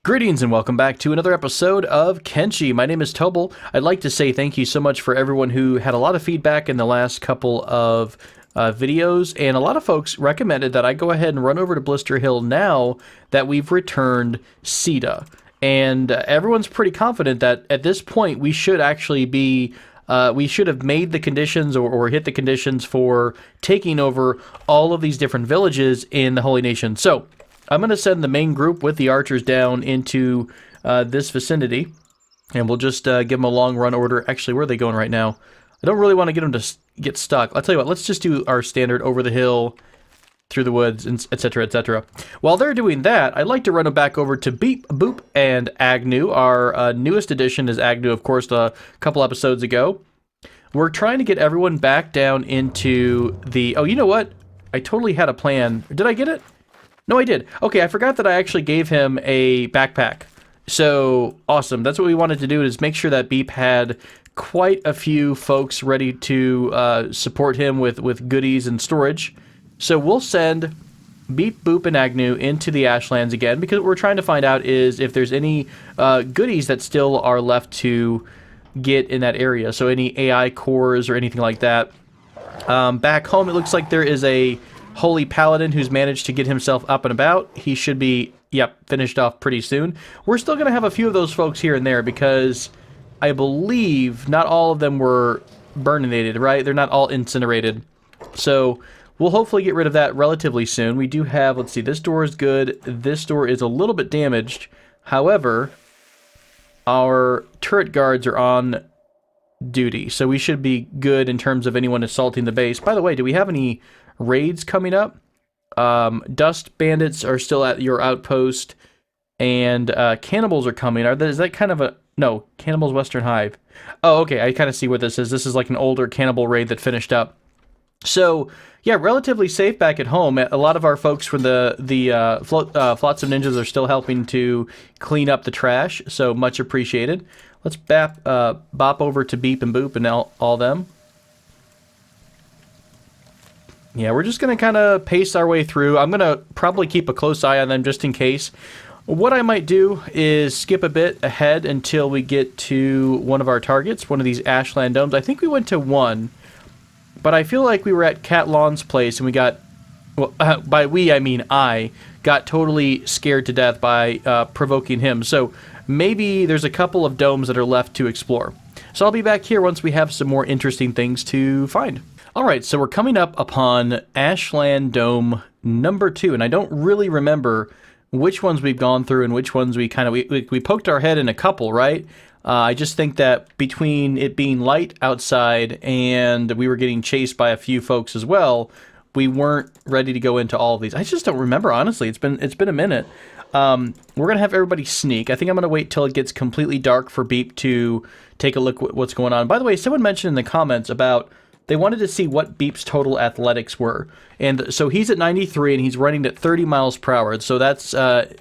Greetings and welcome back to another episode of Kenshi. My name is Tobal. I'd like to say thank you so much for everyone who had a lot of feedback in the last couple of videos, and a lot of folks recommended that I go ahead and run over to Blister Hill now that we've returned Sita. And everyone's pretty confident that at this point we should actually be we should have made the conditions or hit the conditions for taking over all of these different villages in the Holy Nation. So I'm going to send the main group with the archers down into this vicinity, and we'll just give them a long run order. Actually, where are they going right now? I don't really want to get them to get stuck. I'll tell you what, let's just do our standard over the hill, through the woods, etc., etc. While they're doing that, I'd like to run them back over to Beep, Boop, and Agnew. Our newest addition is Agnew, of course, a couple episodes ago. We're trying to get everyone back down into the... Oh, you know what? I totally had a plan. Did I get it? No, I did. Okay, I forgot that I actually gave him a backpack. So, awesome. That's what we wanted to do, is make sure that Beep had quite a few folks ready to support him with goodies and storage. So we'll send Beep, Boop, and Agnew into the Ashlands again, because what we're trying to find out is if there's any goodies that still are left to get in that area. So any AI cores or anything like that. Back home, it looks like there is a Holy Paladin who's managed to get himself up and about. He should be, finished off pretty soon. We're still going to have a few of those folks here and there because I believe not all of them were burninated, right? They're not all incinerated. So we'll hopefully get rid of that relatively soon. We do have, let's see, this door is good. This door is a little bit damaged. However, our turret guards are on duty, so we should be good in terms of anyone assaulting the base. By the way, do we have any raids coming up? Dust bandits are still at your outpost, and cannibals are coming. Is that kind of a... No, Cannibals Western Hive. Oh, okay, I kind of see what this is. This is like an older cannibal raid that finished up. So, yeah, relatively safe back at home. A lot of our folks from the Flotsam Ninjas are still helping to clean up the trash, so much appreciated. Let's bop over to Beep and Boop and all them. Yeah, we're just going to kind of pace our way through. I'm going to probably keep a close eye on them just in case. What I might do is skip a bit ahead until we get to one of our targets, one of these Ashland domes. I think we went to one, but I feel like we were at Cat Lawn's place and we got, well, by we I mean I, got totally scared to death by provoking him. So maybe there's a couple of domes that are left to explore. So I'll be back here once we have some more interesting things to find. Alright, so we're coming up upon Ashland Dome number 2, and I don't really remember which ones we've gone through and which ones we kind of... We poked our head in a couple, right? I just think that between it being light outside and we were getting chased by a few folks as well, we weren't ready to go into all of these. I just don't remember, honestly. It's been a minute. We're going to have everybody sneak. I think I'm going to wait till it gets completely dark for Beep to take a look at what's going on. By the way, someone mentioned in the comments about... They wanted to see what Beep's total athletics were. And so he's at 93 and he's running at 30 miles per hour. So that's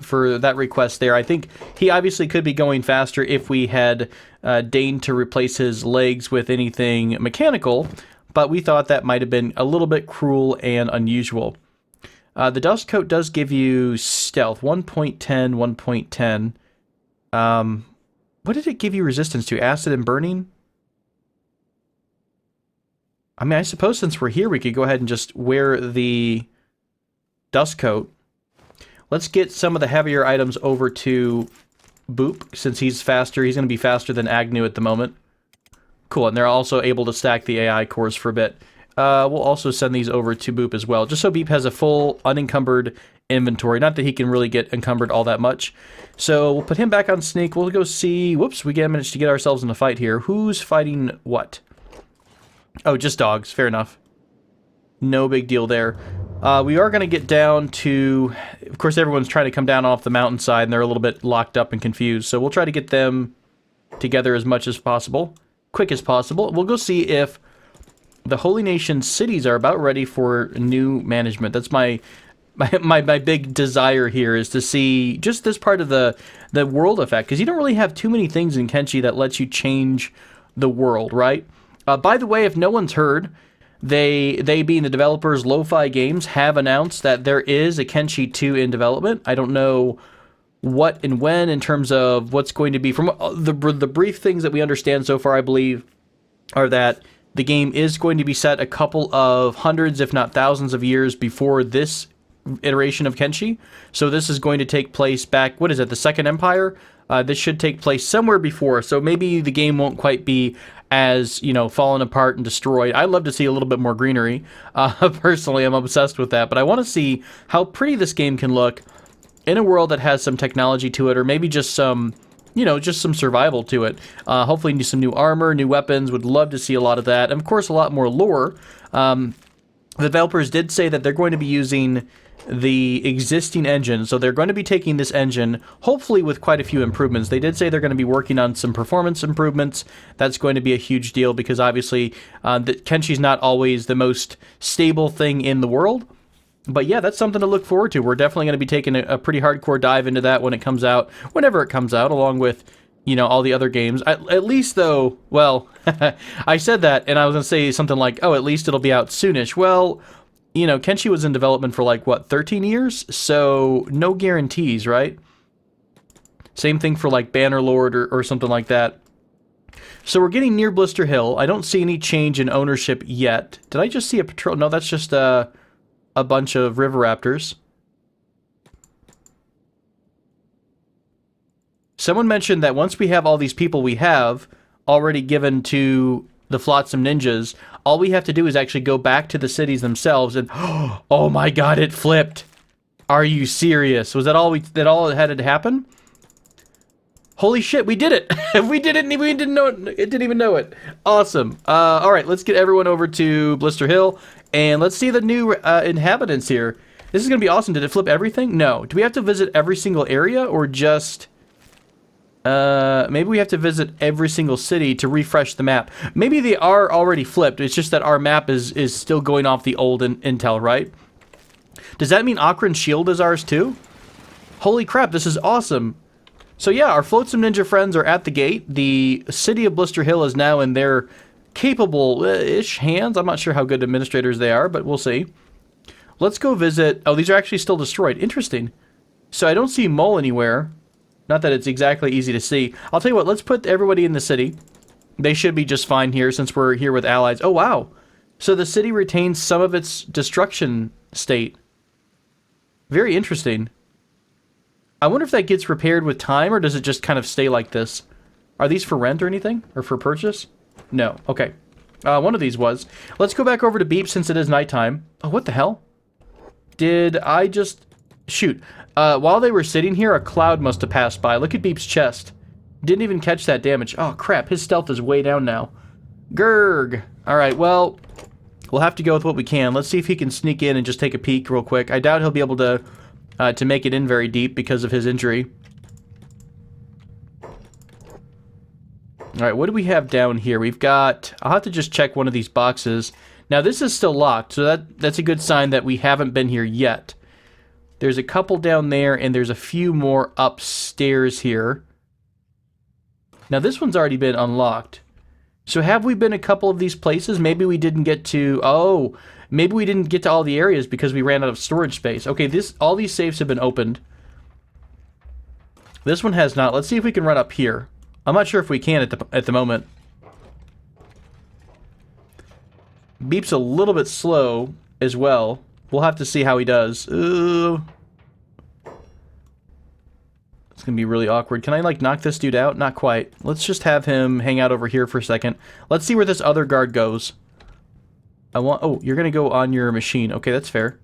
for that request there. I think he obviously could be going faster if we had deigned to replace his legs with anything mechanical. But we thought that might have been a little bit cruel and unusual. The dust coat does give you stealth. 1.10, 1.10. What did it give you resistance to? Acid and burning? I mean, I suppose since we're here, we could go ahead and just wear the dust coat. Let's get some of the heavier items over to Boop, since he's faster. He's going to be faster than Agnew at the moment. Cool, and they're also able to stack the AI cores for a bit. We'll also send these over to Boop as well, just so Beep has a full, unencumbered inventory. Not that he can really get encumbered all that much. So we'll put him back on sneak. We'll go see... Whoops, we managed to get ourselves in a fight here. Who's fighting what? Oh, just dogs. Fair enough. No big deal there. We are going to get down to... Of course, everyone's trying to come down off the mountainside, and they're a little bit locked up and confused. So we'll try to get them together as much as possible. Quick as possible. We'll go see if the Holy Nation cities are about ready for new management. That's my big desire here, is to see just this part of the world effect. Because you don't really have too many things in Kenshi that lets you change the world, right? By the way, if no one's heard, they being the developers, Lo-Fi Games, have announced that there is a Kenshi 2 in development. I don't know what and when in terms of what's going to be. From the brief things that we understand so far, I believe, are that the game is going to be set a couple of hundreds, if not thousands of years before this iteration of Kenshi. So this is going to take place back, what is it, the Second Empire? This should take place somewhere before, so maybe the game won't quite be as, you know, fallen apart and destroyed. I'd love to see a little bit more greenery. Personally, I'm obsessed with that, but I want to see how pretty this game can look in a world that has some technology to it, or maybe just some, you know, just some survival to it. Hopefully some new armor, new weapons. Would love to see a lot of that. And of course, a lot more lore. The developers did say that they're going to be using the existing engine. So they're going to be taking this engine, hopefully with quite a few improvements. They did say they're going to be working on some performance improvements. That's going to be a huge deal because obviously Kenshi's not always the most stable thing in the world. But yeah, that's something to look forward to. We're definitely going to be taking a pretty hardcore dive into that when it comes out, whenever it comes out, along with, you know, all the other games. At least, though, well, I said that, and I was going to say something like, oh, at least it'll be out soonish. Well, you know, Kenshi was in development for, like, what, 13 years? So, no guarantees, right? Same thing for, like, Bannerlord or something like that. So we're getting near Blister Hill. I don't see any change in ownership yet. Did I just see a patrol? No, that's just a bunch of river raptors. Someone mentioned that once we have all these people we have already given to the Flotsam Ninjas, all we have to do is actually go back to the cities themselves and oh my god, it flipped. Are you serious? Was that all that had to happen? Holy shit, we did it. We did it and we didn't know it. It didn't even know it. Awesome. All right, let's get everyone over to Blister Hill and let's see the new inhabitants here. This is going to be awesome. Did it flip everything? No. Do we have to visit every single area or just maybe we have to visit every single city to refresh the map. Maybe they are already flipped. It's just that our map is still going off the old intel, right? Does that mean Akron's shield is ours too? Holy crap, this is awesome. So yeah, our Flotsam Ninja friends are at the gate. The city of Blister Hill is now in their capable-ish hands. I'm not sure how good administrators they are, but we'll see. Let's go visit... Oh, these are actually still destroyed. Interesting. So I don't see Mole anywhere. Not that it's exactly easy to see. I'll tell you what, let's put everybody in the city. They should be just fine here since we're here with allies. Oh, wow. So the city retains some of its destruction state. Very interesting. I wonder if that gets repaired with time, or does it just kind of stay like this? Are these for rent or anything? Or for purchase? No. Okay. One of these was. Let's go back over to Beep since it is nighttime. Oh, what the hell? Did I just... Shoot. While they were sitting here, a cloud must have passed by. Look at Beep's chest. Didn't even catch that damage. Oh, crap. His stealth is way down now. Grrg. Alright, well, we'll have to go with what we can. Let's see if he can sneak in and just take a peek real quick. I doubt he'll be able to make it in very deep because of his injury. Alright, what do we have down here? We've got... I'll have to just check one of these boxes. Now, this is still locked, so that's a good sign that we haven't been here yet. There's a couple down there, and there's a few more upstairs here. Now, this one's already been unlocked. So have we been a couple of these places? Maybe we didn't get to... Oh, maybe we didn't get to all the areas because we ran out of storage space. Okay, all these safes have been opened. This one has not. Let's see if we can run up here. I'm not sure if we can at the moment. Beep's a little bit slow as well. We'll have to see how he does. It's gonna be really awkward. Can I, like, knock this dude out? Not quite. Let's just have him hang out over here for a second. Let's see where this other guard goes. Oh, you're gonna go on your machine. Okay, that's fair.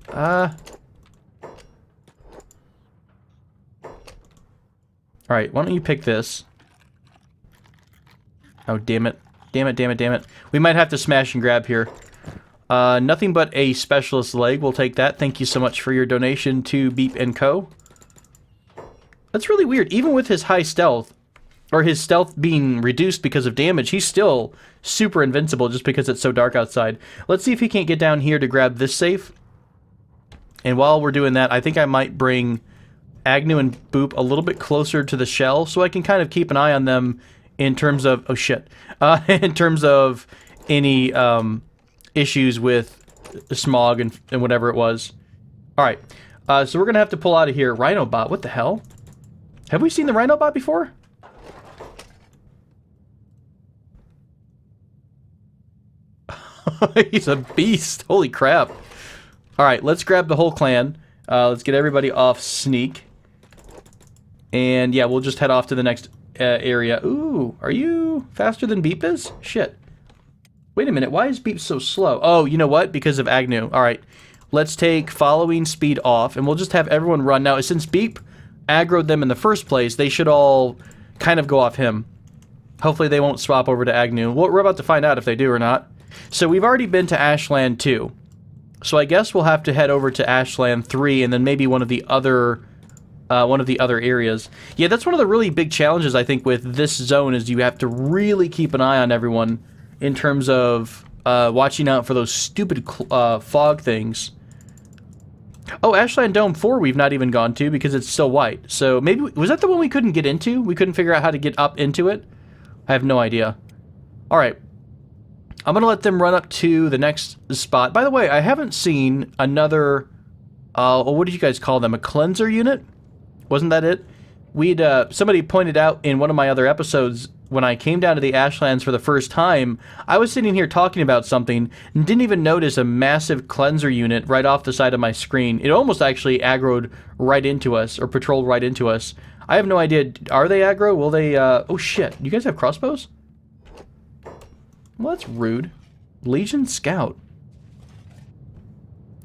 Alright, why don't you pick this? Oh, damn it. Damn it, damn it, damn it. We might have to smash and grab here. Nothing but a specialist leg. We'll take that. Thank you so much for your donation to Beep & Co. That's really weird. Even with his high stealth, or his stealth being reduced because of damage, he's still super invincible just because it's so dark outside. Let's see if he can't get down here to grab this safe. And while we're doing that, I think I might bring Agnew and Boop a little bit closer to the shell so I can kind of keep an eye on them in terms of... Oh, shit. In terms of any... issues with smog and whatever it was. Alright, so we're gonna have to pull out of here. Rhinobot, what the hell? Have we seen the Rhino bot before? He's a beast. Holy crap. Alright, let's grab the whole clan. Let's get everybody off sneak. And yeah, we'll just head off to the next area. Ooh, are you faster than Beep is? Shit. Wait a minute, why is Beep so slow? Oh, you know what? Because of Agnew. Alright, let's take following speed off, and we'll just have everyone run. Now, since Beep aggroed them in the first place, they should all kind of go off him. Hopefully they won't swap over to Agnew. We're about to find out if they do or not. So we've already been to Ashland 2. So I guess we'll have to head over to Ashland 3 and then maybe one of the other areas. Yeah, that's one of the really big challenges, I think, with this zone is you have to really keep an eye on everyone in terms of watching out for those stupid fog things. Oh, Ashland Dome 4 we've not even gone to because it's still white. So maybe, was that the one we couldn't get into? We couldn't figure out how to get up into it? I have no idea. Alright. I'm going to let them run up to the next spot. By the way, I haven't seen another, what did you guys call them? A cleanser unit? Wasn't that it? Somebody pointed out in one of my other episodes when I came down to the Ashlands for the first time, I was sitting here talking about something and didn't even notice a massive cleanser unit right off the side of my screen. It almost actually aggroed right into us, or patrolled right into us. I have no idea. Are they aggro? Will they, oh shit. You guys have crossbows? Well, that's rude. Legion Scout.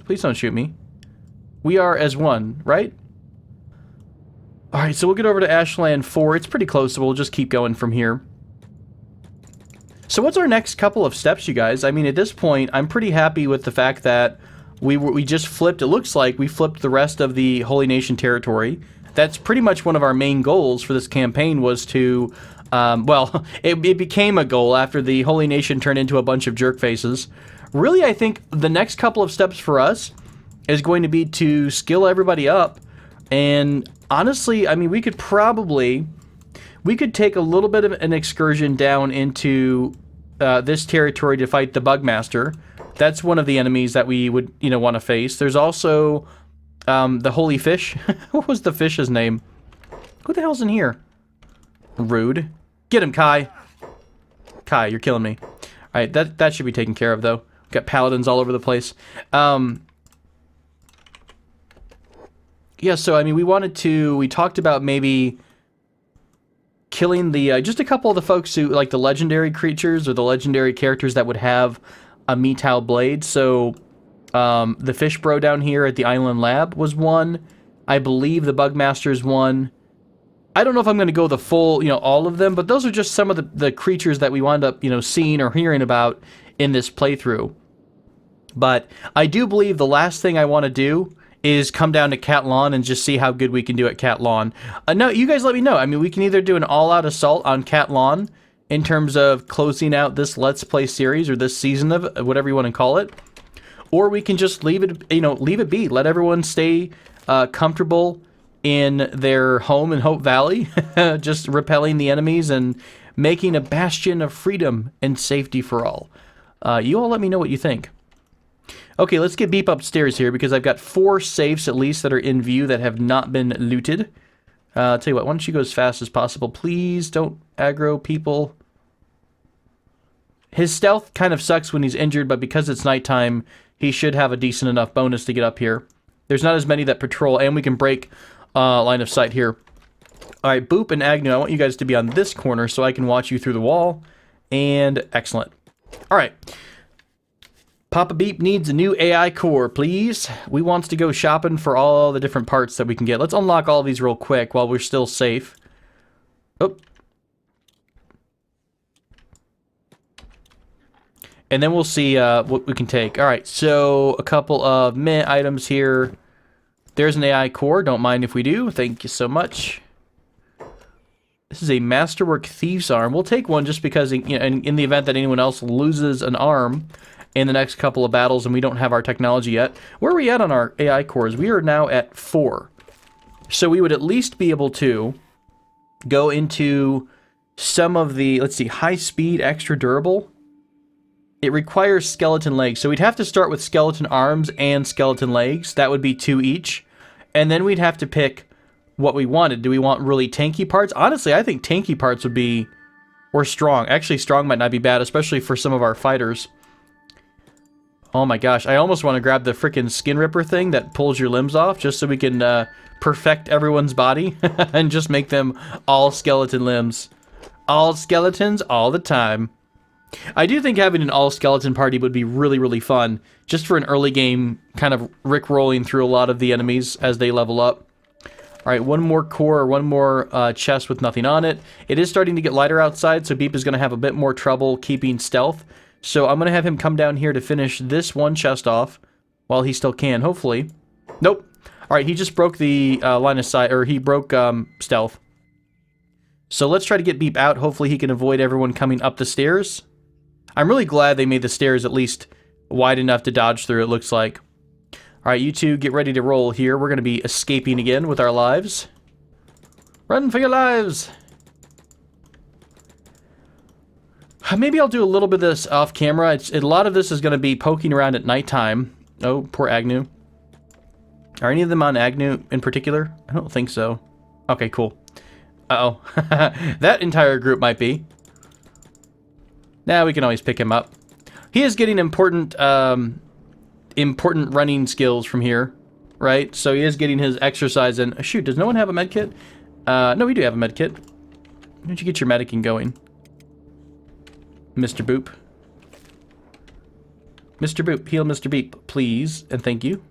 Please don't shoot me. We are as one, right? Alright, so we'll get over to Ashland 4. It's pretty close, so we'll just keep going from here. So what's our next couple of steps, you guys? I mean, at this point, I'm pretty happy with the fact that we just flipped, it looks like we flipped the rest of the Holy Nation territory. That's pretty much one of our main goals for this campaign was to, well, it became a goal after the Holy Nation turned into a bunch of jerk faces. Really, I think the next couple of steps for us is going to be to skill everybody up. And honestly, I mean, we could take a little bit of an excursion down into this territory to fight the Bugmaster. That's one of the enemies that we would, want to face. There's also the Holy Fish. What was the fish's name? Who the hell's in here? Rude. Get him, Kai. Kai, you're killing me. All right, that should be taken care of, though. Got paladins all over the place. Yeah, so, I mean, we talked about maybe killing the, just a couple of the folks who, like the legendary creatures or the legendary characters that would have a Metau blade. So, the fish bro down here at the Island Lab was one. I believe the Bugmaster's one. I don't know if I'm going to go the full, all of them, but those are just some of the creatures that we wound up, seeing or hearing about in this playthrough. But I do believe the last thing I want to do is come down to Cat Lawn and just see how good we can do at Cat Lawn. No, you guys let me know. I mean, we can either do an all-out assault on Cat Lawn in terms of closing out this Let's Play series or this season of whatever you want to call it, or we can just leave it, leave it be. Let everyone stay comfortable in their home in Hope Valley, just repelling the enemies and making a bastion of freedom and safety for all. You all let me know what you think. Okay, let's get Beep upstairs here because I've got 4 safes at least that are in view that have not been looted. I'll tell you what, why don't you go as fast as possible? Please don't aggro people. His stealth kind of sucks when he's injured, but because it's nighttime, he should have a decent enough bonus to get up here. There's not as many that patrol, and we can break line of sight here. Alright, Boop and Agnew, I want you guys to be on this corner so I can watch you through the wall. And excellent. Alright. Papa Beep needs a new AI core, please. We wants to go shopping for all the different parts that we can get. Let's unlock all these real quick while we're still safe. Oh. And then we'll see what we can take. Alright, so a couple of mint items here. There's an AI core. Don't mind if we do. Thank you so much. This is a Masterwork Thief's Arm. We'll take one just because in the event that anyone else loses an arm in the next couple of battles and we don't have our technology yet. Where are we at on our AI cores? We are now at 4. So we would at least be able to go into some of the, let's see, high speed, extra durable. It requires skeleton legs. So we'd have to start with skeleton arms and skeleton legs. That would be 2 each. And then we'd have to pick what we wanted. Do we want really tanky parts? Honestly, I think tanky parts would be... Or strong. Actually, strong might not be bad, especially for some of our fighters. Oh my gosh, I almost want to grab the frickin' skin ripper thing that pulls your limbs off, just so we can perfect everyone's body and just make them all skeleton limbs. All skeletons all the time. I do think having an all-skeleton party would be really, really fun, just for an early game, kind of rickrolling through a lot of the enemies as they level up. Alright, one more core, or one more chest with nothing on it. It is starting to get lighter outside, so Beep is going to have a bit more trouble keeping stealth. So I'm going to have him come down here to finish this one chest off, while he still can, hopefully. Nope. Alright, he just broke the line of sight, or he broke stealth. So let's try to get Beep out. Hopefully he can avoid everyone coming up the stairs. I'm really glad they made the stairs at least wide enough to dodge through, it looks like. Alright, you two get ready to roll here. We're going to be escaping again with our lives. Run for your lives! Maybe I'll do a little bit of this off camera. A lot of this is going to be poking around at nighttime. Oh, poor Agnew. Are any of them on Agnew in particular? I don't think so. Okay, cool. Uh-oh. That entire group might be. Now we can always pick him up. He is getting important running skills from here, right? So he is getting his exercise in. Shoot, does no one have a med kit? No, we do have a med kit. Why don't you get your medicing going? Mr. Boop. Mr. Boop, heal Mr. Beep, please, and thank you.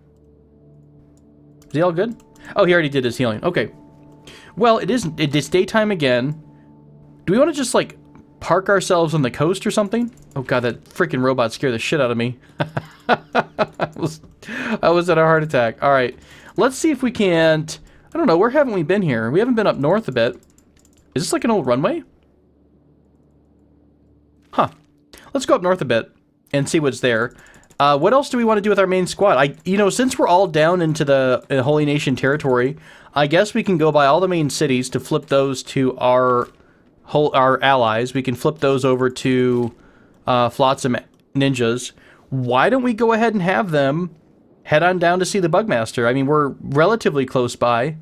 Is he all good? Oh, he already did his healing. Okay. Well, it's daytime again. Do we want to just, like, park ourselves on the coast or something? Oh god, that freaking robot scared the shit out of me. I was at a heart attack. Alright, let's see if we can't... I don't know, where haven't we been here? We haven't been up north a bit. Is this like an old runway? Huh. Let's go up north a bit and see what's there. What else do we want to do with our main squad? You know, since we're all down into the Holy Nation territory, I guess we can go by all the main cities to flip those to our allies. We can flip those over to Flotsam Ninjas. Why don't we go ahead and have them head on down to see the Bugmaster? I mean, we're relatively close by.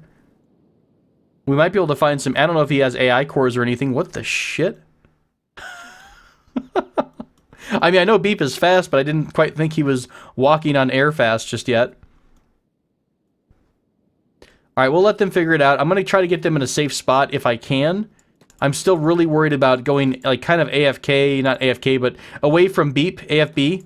We might be able to find some... I don't know if he has AI cores or anything. What the shit? I mean, I know Beep is fast, but I didn't quite think he was walking on air fast just yet. Alright, we'll let them figure it out. I'm going to try to get them in a safe spot if I can. I'm still really worried about going, like, kind of AFK, not AFK, but away from Beep, AFB,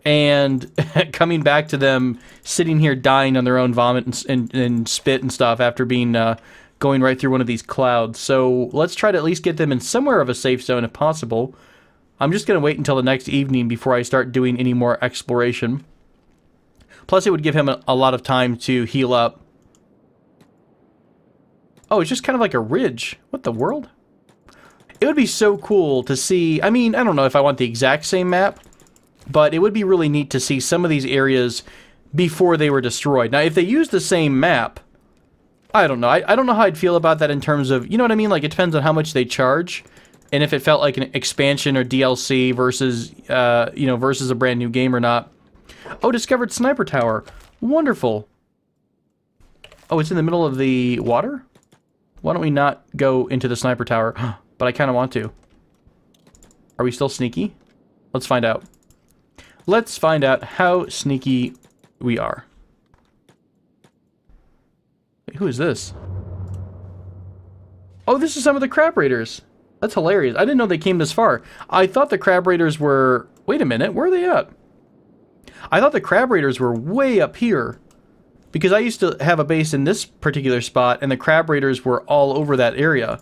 and coming back to them sitting here dying on their own vomit and spit and stuff after being, going right through one of these clouds. So let's try to at least get them in somewhere of a safe zone if possible. I'm just going to wait until the next evening before I start doing any more exploration. Plus, it would give him a lot of time to heal up. Oh, it's just kind of like a ridge. What the world? It would be so cool to see... I mean, I don't know if I want the exact same map, but it would be really neat to see some of these areas before they were destroyed. Now, if they use the same map, I don't know. I don't know how I'd feel about that in terms of... You know what I mean? Like, it depends on how much they charge. And if it felt like an expansion or DLC versus, you know, versus a brand new game or not. Oh, discovered sniper tower. Wonderful. Oh, it's in the middle of the water? Why don't we not go into the sniper tower? But I kind of want to. Are we still sneaky? Let's find out. Let's find out how sneaky we are. Wait, who is this? Oh, this is some of the crab raiders. That's hilarious. I didn't know they came this far. I thought the crab raiders were... Wait a minute, where are they at? I thought the crab raiders were way up here. Because I used to have a base in this particular spot, and the crab raiders were all over that area.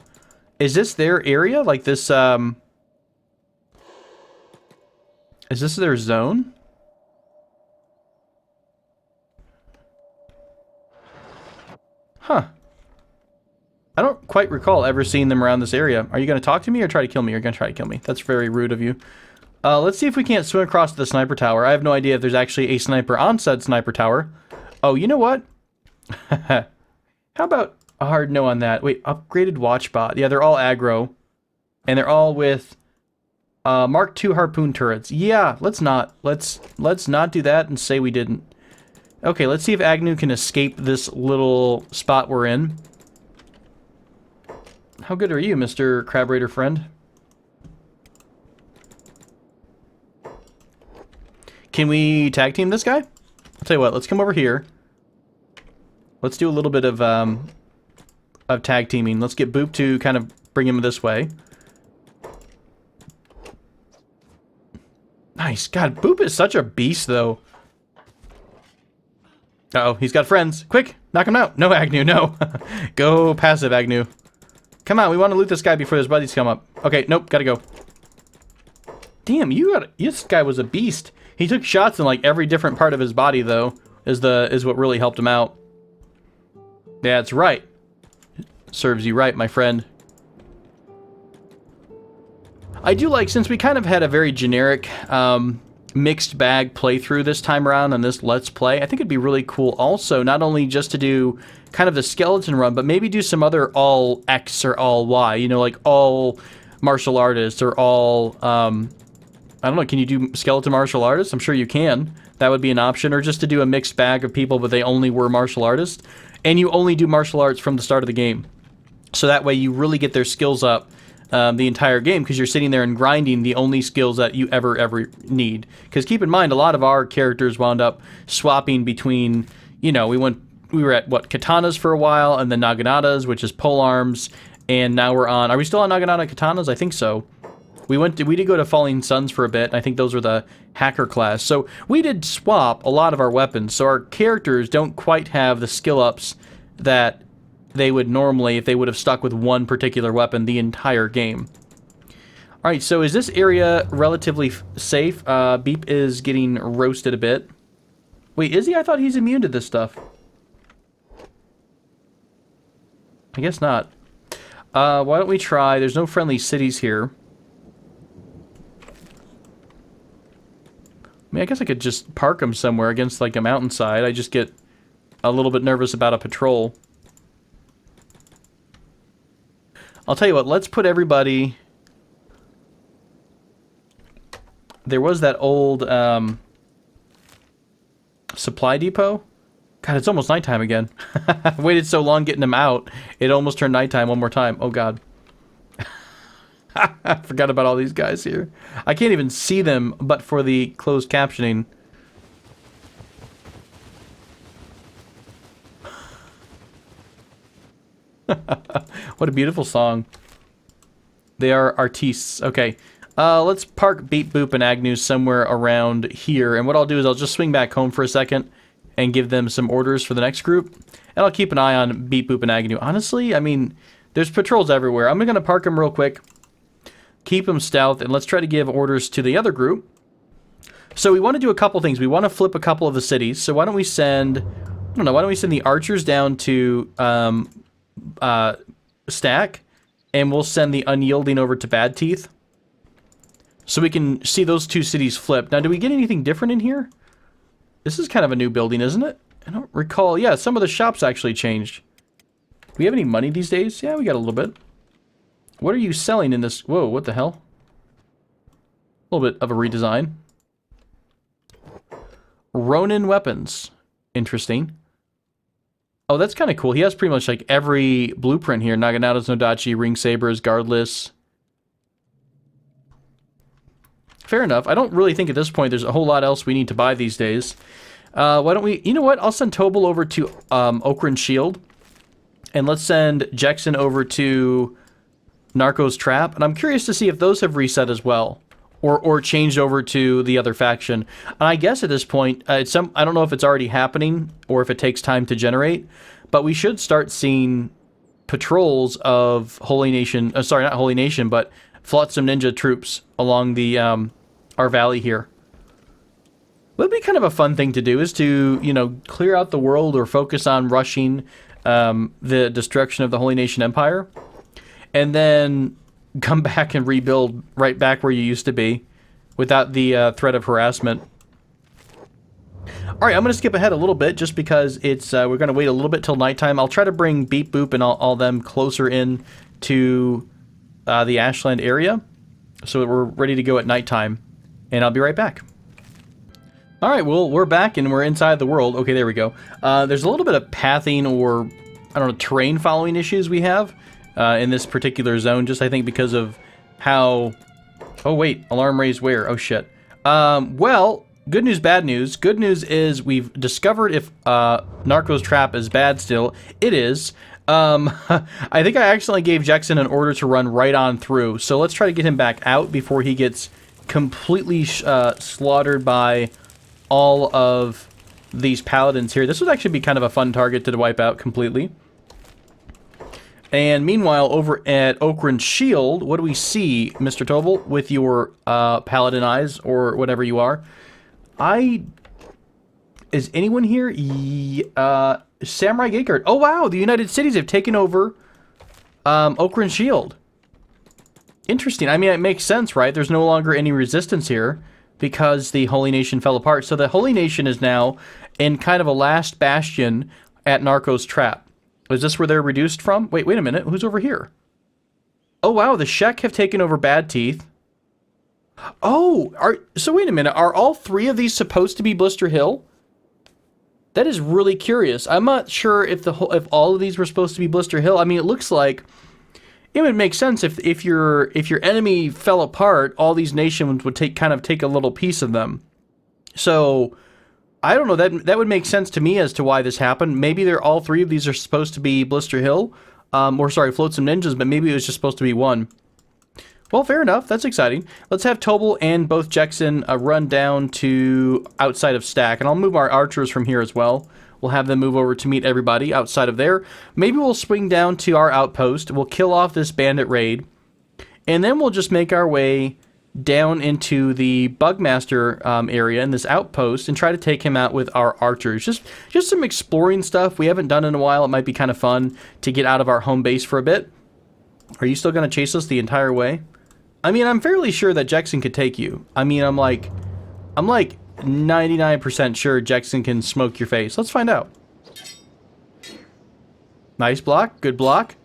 Is this their area? Like this, Is this their zone? Huh. I don't quite recall ever seeing them around this area. Are you going to talk to me or try to kill me? You're going to try to kill me. That's very rude of you. Let's see if we can't swim across the sniper tower. I have no idea if there's actually a sniper on said sniper tower. Oh, you know what? How about a hard no on that? Wait, upgraded watch bot. Yeah, they're all aggro. And they're all with Mark II harpoon turrets. Yeah, let's not. Let's not do that and say we didn't. Okay, let's see if Agnew can escape this little spot we're in. How good are you, Mr. Crab Raider friend? Can we tag team this guy? I'll tell you what, let's come over here. Let's do a little bit of tag teaming. Let's get Boop to kind of bring him this way. Nice. God, Boop is such a beast, though. Uh-oh, he's got friends. Quick, knock him out. No, Agnew, no. Go passive, Agnew. Come on, we want to loot this guy before his buddies come up. Okay, nope, gotta go. Damn, this guy was a beast. He took shots in like every different part of his body, though, is what really helped him out. That's right. Serves you right, my friend. I do like, since we kind of had a very generic mixed bag playthrough this time around on this Let's Play, I think it'd be really cool also, not only just to do kind of the skeleton run, but maybe do some other all X or all Y, you know, like all martial artists or all, I don't know, can you do skeleton martial artists? I'm sure you can. That would be an option, or just to do a mixed bag of people, but they only were martial artists, and you only do martial arts from the start of the game. So that way you really get their skills up the entire game, because you're sitting there and grinding the only skills that you ever need. Because keep in mind, a lot of our characters wound up swapping between, you know, we were at, what, katanas for a while, and then naganatas, which is polearms, and now we're on, are we still on naginata katanas? I think so. We did go to Falling Suns for a bit, and I think those were the hacker class. So we did swap a lot of our weapons, so our characters don't quite have the skill ups that they would normally if they would have stuck with one particular weapon the entire game. Alright, so is this area relatively safe? Beep is getting roasted a bit. Wait, is he? I thought he's immune to this stuff. I guess not. Why don't we try... There's no friendly cities here. I mean, I guess I could just park him somewhere against, like, a mountainside. I just get a little bit nervous about a patrol. I'll tell you what, let's put everybody... There was that old supply depot. God, it's almost nighttime again. I waited so long getting them out, it almost turned nighttime one more time. Oh, God. I forgot about all these guys here. I can't even see them, but for the closed captioning. What a beautiful song. They are artistes. Okay. Let's park Beep, Boop, and Agnew somewhere around here. And what I'll do is I'll just swing back home for a second and give them some orders for the next group. And I'll keep an eye on Beep, Boop, and Agnew. Honestly, I mean, there's patrols everywhere. I'm going to park them real quick. Keep them stealth, and let's try to give orders to the other group. So we want to do a couple things. We want to flip a couple of the cities. So why don't we send... I don't know, why don't we send the archers down to Stack, and we'll send the unyielding over to Bad Teeth. So we can see those two cities flip. Now, do we get anything different in here? This is kind of a new building, isn't it? I don't recall. Yeah, some of the shops actually changed. Do we have any money these days? Yeah, we got a little bit. What are you selling in this? Whoa, what the hell? A little bit of a redesign. Ronin weapons. Interesting. Oh, that's kind of cool. He has pretty much like every blueprint here. Naganatas, Nodachi, Ring Sabers, Guardless. Fair enough. I don't really think at this point there's a whole lot else we need to buy these days. Why don't we... You know what? I'll send Tobal over to Okran Shield. And let's send Jackson over to Narco's Trap. And I'm curious to see if those have reset as well. Or changed over to the other faction. And I guess at this point, I don't know if it's already happening or if it takes time to generate, but we should start seeing patrols of Holy Nation, sorry, not Holy Nation, but Flotsam Ninja troops along the our valley here. What would be kind of a fun thing to do is to, you know, clear out the world or focus on rushing the destruction of the Holy Nation Empire, and then come back and rebuild right back where you used to be without the threat of harassment. Alright, I'm going to skip ahead a little bit just because it's we're going to wait a little bit till nighttime. I'll try to bring Beep Boop and all them closer in to the Ashland area so that we're ready to go at nighttime, and I'll be right back. Alright, well, we're back and we're inside the world. Okay, there we go. There's a little bit of pathing or, I don't know, terrain following issues we have. in this particular zone, just I think because of how... Oh, wait. Alarm raised where? Oh, shit. Well, good news, bad news. Good news is we've discovered if Narco's trap is bad still. It is. I think I accidentally gave Jackson an order to run right on through. So let's try to get him back out before he gets completely slaughtered by all of these paladins here. This would actually be kind of a fun target to wipe out completely. And meanwhile, over at Okran's Shield, what do we see, Mr. Tobel, with your paladin eyes, or whatever you are? Is anyone here? Samurai Gatecard. Oh, wow, the United Cities have taken over Okran's Shield. Interesting. I mean, it makes sense, right? There's no longer any resistance here because the Holy Nation fell apart. So the Holy Nation is now in kind of a last bastion at Narco's Trap. Is this where they're reduced from? Wait a minute. Who's over here? Oh, wow. The Shek have taken over Bad Teeth. Oh, so wait a minute. Are all three of these supposed to be Blister Hill? That is really curious. I'm not sure if if all of these were supposed to be Blister Hill. I mean, it looks like it would make sense if your enemy fell apart, all these nations would take a little piece of them. So I don't know, that would make sense to me as to why this happened. Maybe all three of these are supposed to be Blister Hill, or sorry, Flotsam Ninjas, but maybe it was just supposed to be one. Well, fair enough. That's exciting. Let's have Tobel and both Jackson run down to outside of Stack, and I'll move our archers from here as well. We'll have them move over to meet everybody outside of there. Maybe we'll swing down to our outpost. We'll kill off this bandit raid, and then we'll just make our way down into the Bugmaster area in this outpost and try to take him out with our archers. Just some exploring stuff we haven't done in a while. It might be kind of fun to get out of our home base for a bit. Are you still going to chase us the entire way? I mean, I'm fairly sure that Jackson could take you. I mean, I'm like 99% sure Jackson can smoke your face. Let's find out. Nice block. Good block.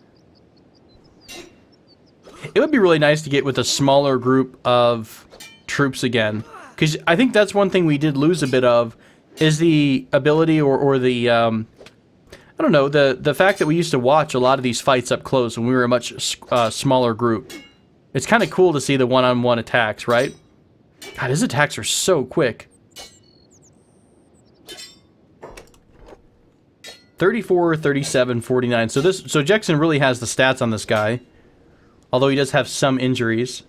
It would be really nice to get with a smaller group of troops again, because I think that's one thing we did lose a bit of, is the ability or the I don't know, the fact that we used to watch a lot of these fights up close when we were a much smaller group. It's kind of cool to see the one-on-one attacks, right? God, his attacks are so quick. 34, 37, 49. So Jackson really has the stats on this guy. Although he does have some injuries.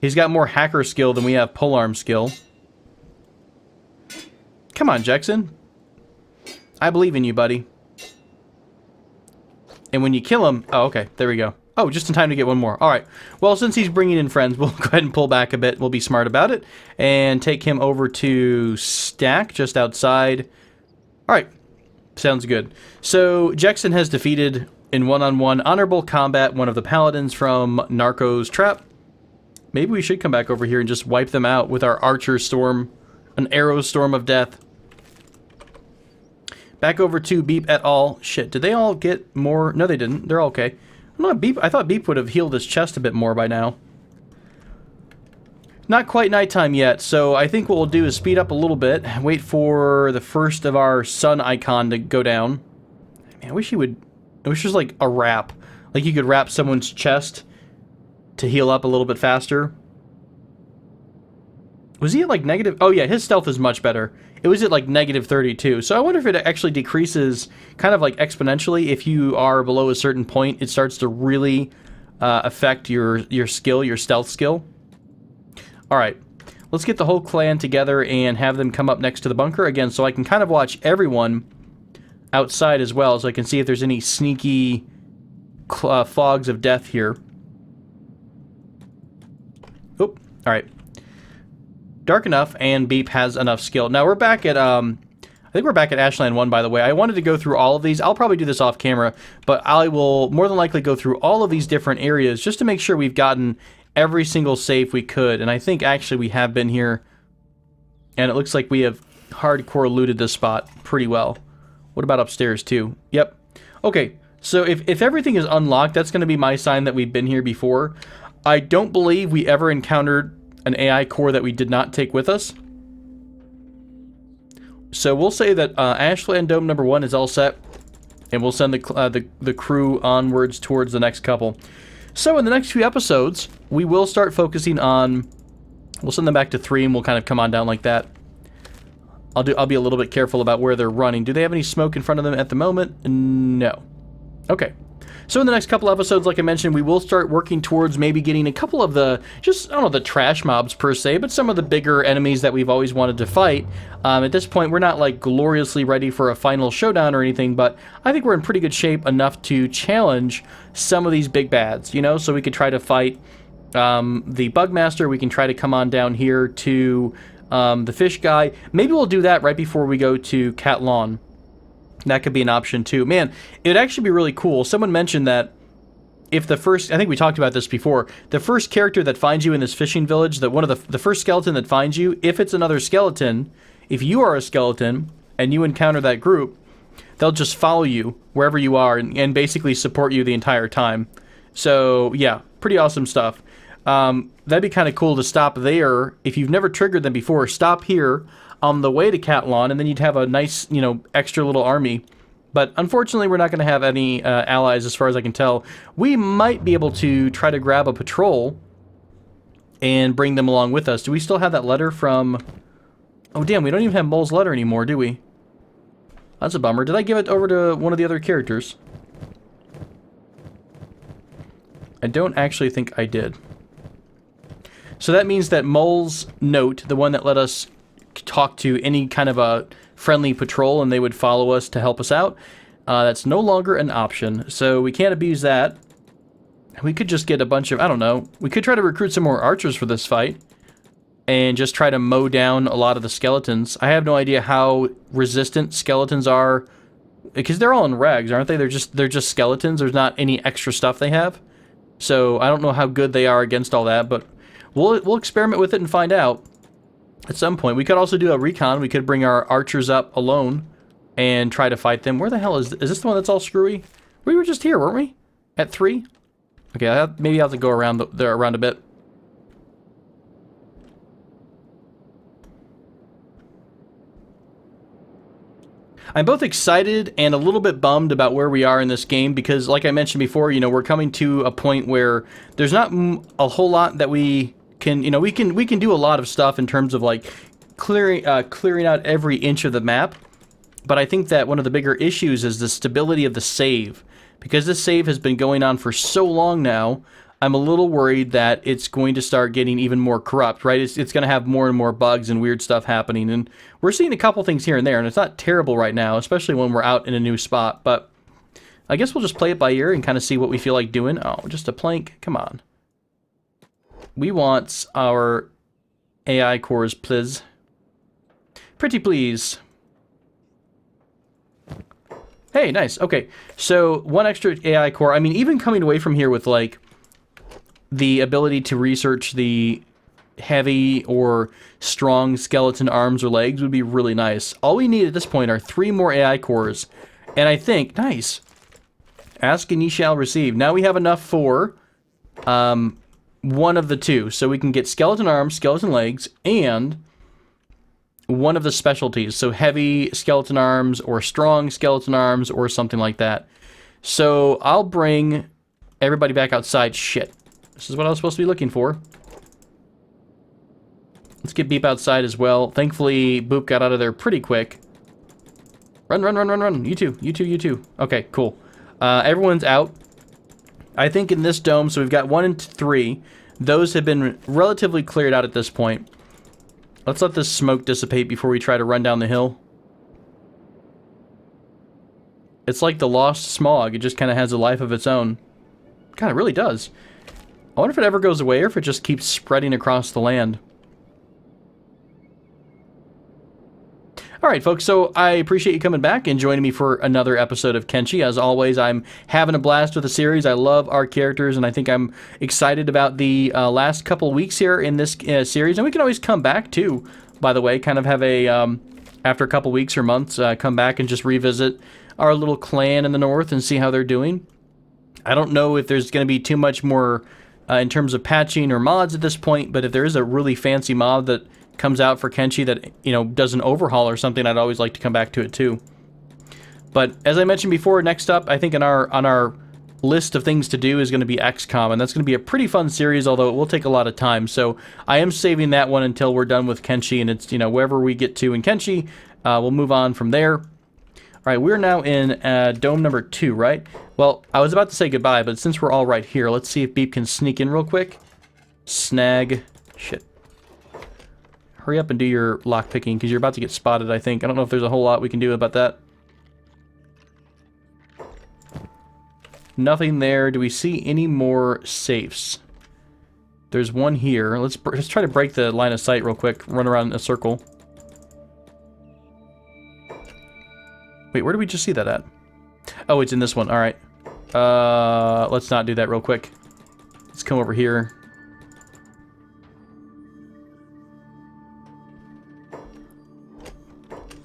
He's got more hacker skill than we have polearm skill. Come on, Jackson. I believe in you, buddy. And when you kill him... Oh, okay. There we go. Oh, just in time to get one more. All right. Well, since he's bringing in friends, we'll go ahead and pull back a bit. We'll be smart about it. And take him over to Stack, just outside. All right. Sounds good. So, Jackson has defeated... in one-on-one honorable combat one of the paladins from Narco's Trap. Maybe we should come back over here and just wipe them out with our archer storm, an arrow storm of death. Back over to Beep et al. Shit, did they all get more? No, they didn't. They're all okay. I thought Beep would have healed his chest a bit more by now. Not quite nighttime yet, so I think what we'll do is speed up a little bit, wait for the first of our sun icon to go down. Man, I wish he would... It was just like a wrap. Like you could wrap someone's chest to heal up a little bit faster. Was he at like negative? Oh yeah, his stealth is much better. It was at like negative 32. So I wonder if it actually decreases kind of like exponentially. If you are below a certain point, it starts to really affect your skill, your stealth skill. All right, let's get the whole clan together and have them come up next to the bunker again so I can kind of watch everyone outside as well, so I can see if there's any sneaky fogs of death here. Oh, alright. Dark enough, and Beep has enough skill. Now, we're back at, I think we're back at Ashland 1, by the way. I wanted to go through all of these. I'll probably do this off camera, but I will more than likely go through all of these different areas just to make sure we've gotten every single safe we could. And I think, actually, we have been here, and it looks like we have hardcore looted this spot pretty well. What about upstairs, too? Yep. Okay, so if everything is unlocked, that's going to be my sign that we've been here before. I don't believe we ever encountered an AI core that we did not take with us. So we'll say that Ashland Dome number 1 is all set. and we'll send the crew onwards towards the next couple. So in the next few episodes, we will start focusing on... We'll send them back to 3, and we'll kind of come on down like that. I'll be a little bit careful about where they're running. Do they have any smoke in front of them at the moment? No. Okay. So in the next couple episodes, like I mentioned, we will start working towards maybe getting a couple of the, just, I don't know, the trash mobs per se, but some of the bigger enemies that we've always wanted to fight. At this point, we're not, like, gloriously ready for a final showdown or anything, but I think we're in pretty good shape enough to challenge some of these big bads, you know? So we could try to fight the Bugmaster. We can try to come on down here to the fish guy. Maybe we'll do that right before we go to Cat Lawn. That could be an option too. Man, it'd actually be really cool. Someone mentioned that if the first, I think we talked about this before, the first character that finds you in this fishing village, that one of the first skeleton that finds you, if it's another skeleton, if you are a skeleton and you encounter that group, they'll just follow you wherever you are and basically support you the entire time. So yeah, pretty awesome stuff. That'd be kind of cool to stop there. If you've never triggered them before, stop here on the way to Cat Lawn, and then you'd have a nice, you know, extra little army. But unfortunately, we're not going to have any allies as far as I can tell. We might be able to try to grab a patrol and bring them along with us. Do we still have that letter from... Oh, damn, we don't even have Mole's letter anymore, do we? That's a bummer. Did I give it over to one of the other characters? I don't actually think I did. So that means that Mole's note, the one that let us talk to any kind of a friendly patrol and they would follow us to help us out, that's no longer an option. So we can't abuse that. We could just get a bunch of, I don't know, we could try to recruit some more archers for this fight and just try to mow down a lot of the skeletons. I have no idea how resistant skeletons are, because they're all in rags, aren't they? They're just skeletons. There's not any extra stuff they have. So I don't know how good they are against all that, but we'll experiment with it and find out. At some point, we could also do a recon. We could bring our archers up alone and try to fight them. Where the hell is this the one that's all screwy? We were just here, weren't we? At 3? Okay, maybe I'll have to go around around a bit. I'm both excited and a little bit bummed about where we are in this game because, like I mentioned before, you know, we're coming to a point where there's not a whole lot that we can, you know, we can do a lot of stuff in terms of like clearing out every inch of the map. But I think that one of the bigger issues is the stability of the save. Because this save has been going on for so long now, I'm a little worried that it's going to start getting even more corrupt, right? It's going to have more and more bugs and weird stuff happening. And we're seeing a couple things here and there, and it's not terrible right now, especially when we're out in a new spot. But I guess we'll just play it by ear and kind of see what we feel like doing. Oh, just a plank? Come on. We want our AI cores, please. Pretty please. Hey, nice. Okay, so one extra AI core. I mean, even coming away from here with, like, the ability to research the heavy or strong skeleton arms or legs would be really nice. All we need at this point are 3 more AI cores. And I think, nice. Ask and ye shall receive. Now we have enough for one of the 2. So we can get skeleton arms, skeleton legs, and one of the specialties. So heavy skeleton arms or strong skeleton arms or something like that. So I'll bring everybody back outside. Shit. This is what I was supposed to be looking for. Let's get Beep outside as well. Thankfully, Boop got out of there pretty quick. Run, run, run, run, run. You too, you too, you too. Okay, cool. Everyone's out. I think in this dome, so we've got 1 and 3. Those have been relatively cleared out at this point. Let's let this smoke dissipate before we try to run down the hill. It's like the lost smog. It just kind of has a life of its own. God, it really does. I wonder if it ever goes away or if it just keeps spreading across the land. Alright, folks, so I appreciate you coming back and joining me for another episode of Kenshi. As always, I'm having a blast with the series. I love our characters, and I think I'm excited about the last couple weeks here in this series. And we can always come back, too, by the way, kind of have a, after a couple weeks or months, come back and just revisit our little clan in the north and see how they're doing. I don't know if there's going to be too much more in terms of patching or mods at this point, but if there is a really fancy mod that comes out for Kenshi that, you know, does an overhaul or something, I'd always like to come back to it too. But as I mentioned before, next up, I think on our list of things to do is going to be XCOM, and that's going to be a pretty fun series, although it will take a lot of time. So I am saving that one until we're done with Kenshi, and it's, you know, wherever we get to in Kenshi, we'll move on from there. All right, we're now in dome number 2, right? Well, I was about to say goodbye, but since we're all right here, let's see if Beep can sneak in real quick. Snag. Shit. Hurry up and do your lock picking, because you're about to get spotted, I think. I don't know if there's a whole lot we can do about that. Nothing there. Do we see any more safes? There's one here. Let's try to break the line of sight real quick. Run around in a circle. Wait, where did we just see that at? Oh, it's in this one. All right. Let's not do that real quick. Let's come over here.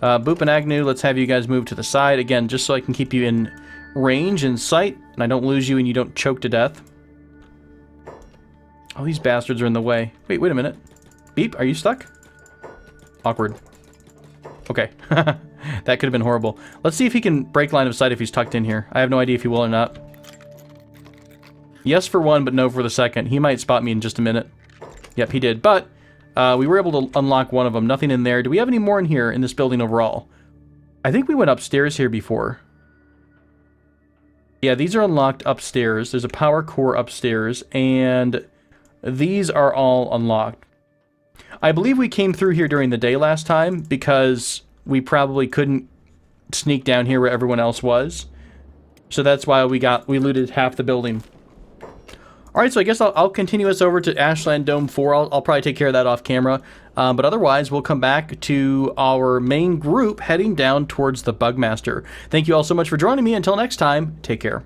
Boop and Agnew, let's have you guys move to the side. Again, just so I can keep you in range and sight, and I don't lose you and you don't choke to death. Oh, these bastards are in the way. Wait a minute. Beep, are you stuck? Awkward. Okay. That could have been horrible. Let's see if he can break line of sight if he's tucked in here. I have no idea if he will or not. Yes for one, but no for the second. He might spot me in just a minute. Yep, he did. But we were able to unlock one of them. Nothing in there. Do we have any more in here in this building overall? I think we went upstairs here before. Yeah, these are unlocked upstairs. There's a power core upstairs, and these are all unlocked. I believe we came through here during the day last time because we probably couldn't sneak down here where everyone else was. So that's why we looted half the building. Alright, so I guess I'll continue us over to Ashland Dome 4. I'll probably take care of that off camera. But otherwise, we'll come back to our main group heading down towards the Bugmaster. Thank you all so much for joining me. Until next time, take care.